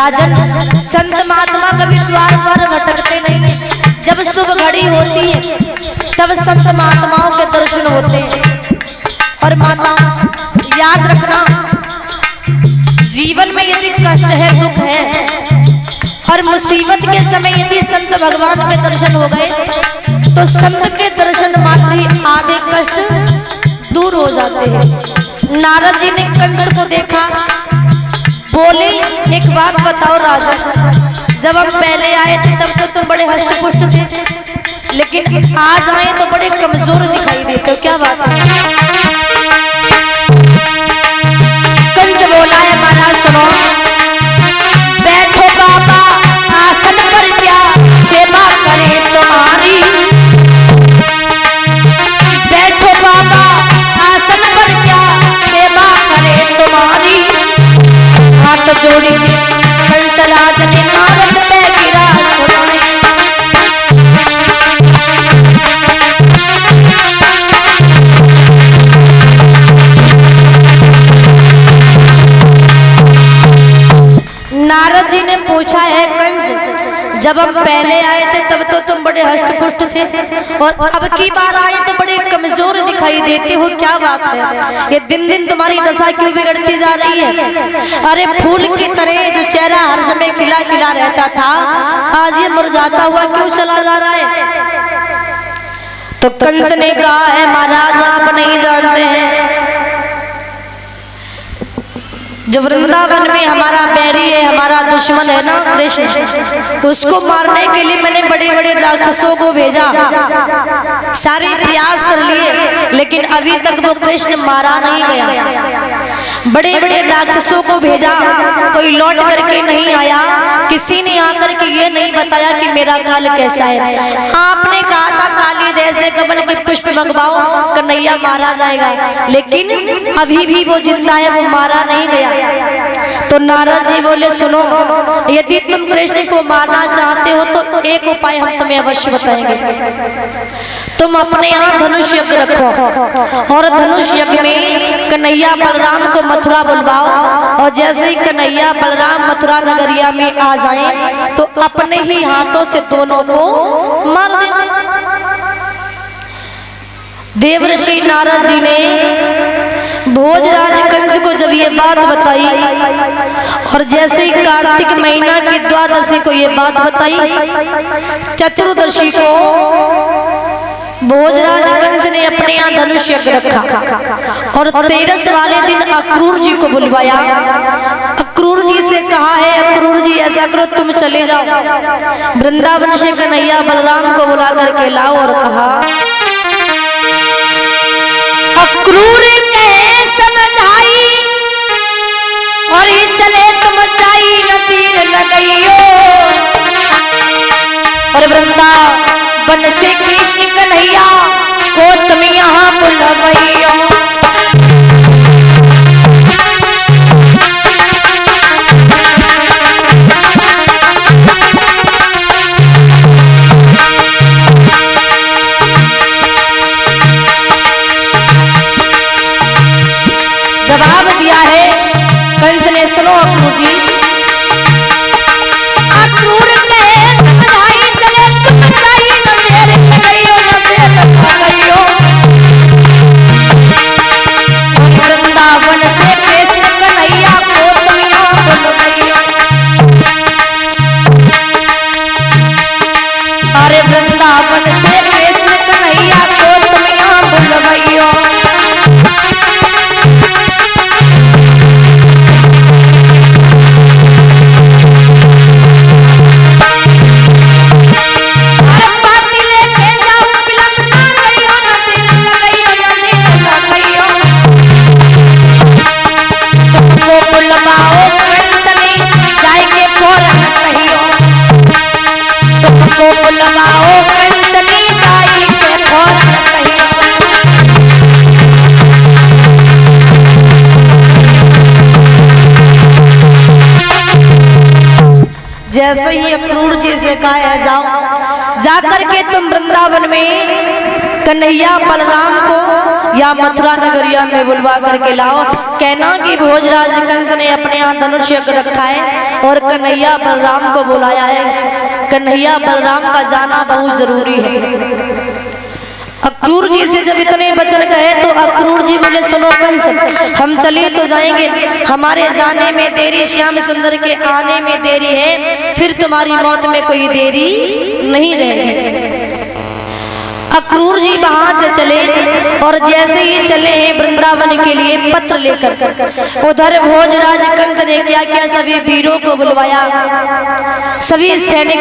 राजन, संत महात्मा कभी द्वार द्वार भटकते नहीं। जब शुभ घड़ी होती है तब संत महात्माओं के दर्शन होते हैं। और माताओं याद रखना, जीवन में यदि कष्ट है, दुख है और मुसीबत के समय यदि संत भगवान के दर्शन हो गए तो संत के दर्शन मात्र ही आधे कष्ट दूर हो जाते हैं। नारद जी ने कंस को देखा, बोले एक बात बताओ राजन, जब हम पहले आए थे तब तो तुम बड़े हष्ट पुष्ट थे, लेकिन आज आए तो बड़े कमजोर दिखाई देते हो, क्या बात है? कंस बोला है महाराज सुनो, बैठो बाबा आसन पर क्या सेवा करे तुम्हारी, बैठो बाबा आसन पर क्या सेवा करे तुम्हारी। हाथ जोड़ी कंस राज ने नारद पे गिरा सुनाई। नारद जी ने पूछा है कंस, जब हम पहले आए थे तब तो तुम बड़े हष्ट पुष्ट थे और अब की बार आए तो बड़े कमजोर दिखाई देते हो, क्या बात है? ये दिन दिन तुम्हारी दशा क्यों बिगड़ती जा रही है? अरे फूल की तरह जो चेहरा हर समय खिला खिला रहता था, आज ये मुरझाता हुआ क्यों चला जा रहा है? तो कंस ने कहा है महाराज आप नहीं जानते हैं, जो वृंदावन में हमारा बैरी है, हमारा दुश्मन है ना कृष्ण, उसको मारने के लिए मैंने बड़े बड़े राक्षसों को भेजा, सारे प्रयास कर लिए, लेकिन अभी तक वो कृष्ण मारा नहीं गया। बड़े बड़े राक्षसों को भेजा, कोई लौट करके नहीं आया। किसी ने आकर के ये नहीं बताया कि मेरा काल कैसा है। आपने कहा था कालीदेव से कमल के पुष्प मंगवाओ, कन्हैया मारा जाएगा, लेकिन अभी भी वो जिंदा है, वो मारा नहीं गया। तो नारद जी बोले सुनो, यदि तुम कृष्ण को मारना चाहते हो तो एक उपाय हम तुम्हें अवश्य बताएंगे। तुम अपने यहाँ धनुष यज्ञ रखो और धनुष यज्ञ में कन्हैया बलराम को मथुरा बुलवाओ, और जैसे ही कन्हैया बलराम मथुरा नगरिया में आ जाए तो अपने ही हाथों से दोनों को मार देना। देवर्षि नारद जी ने भोजराज कंस को जब ये बात बताई, और जैसे ही कार्तिक महीना की द्वादशी को ये बात बताई, चतुर्दशी को भोजराज कंस ने अपने यहाँ धनुष यज्ञ रखा और 13 वाले दिन अक्रूर जी को बुलवाया। अक्रूर जी से कहा है अक्रूर जी ऐसा करो तुम चले जाओ वृंदावन से कन्हैया बलराम को बुला करके लाओ, और कहा अक्रूर के समझाई और ही चले तुम जाई न तीर लगइयो, और वृंदावन से कृष्ण कन्हैया को तुम यहाँ बुलवइयो। जवाब दिया है कंस ने, सुनो अक्रूर जी, अक्रूर के समझाई चले तुम जाई न देर लगइयो, न देर लगइयो, वृंदावन से कृष्ण कन्हैया को तुम यहाँ बुलवइयो। अरे वृंदावन से कृष्ण कन्हैया को तुम यहाँ बुलवइयो। जैसे ही अक्रूर जी से कहा जाओ जाकर के तुम वृंदावन में कन्हैया बलराम को या मथुरा नगरिया में बुलवा करके लाओ। कहना कि भोजराज कंस ने अपने यहाँ धनुष यज्ञ रखा है और कन्हैया बलराम को बुलाया है। कन्हैया बलराम का जाना बहुत जरूरी है। अक्रूर जी से जब इतने वचन कहे तो अक्रूर जी बोले, सुनो कंस, हम चले तो जाएंगे, हमारे जाने में देरी, श्याम सुंदर के आने में देरी है, फिर तुम्हारी मौत में कोई देरी नहीं रहेगी। अक्रूर जी वहां से चले और जैसे ही चले हैं वृंदावन के लिए पत्र लेकर, उधर भोजराज कंस ने क्या किया, सभी वीरों को बुलवाया, सभी सैनिक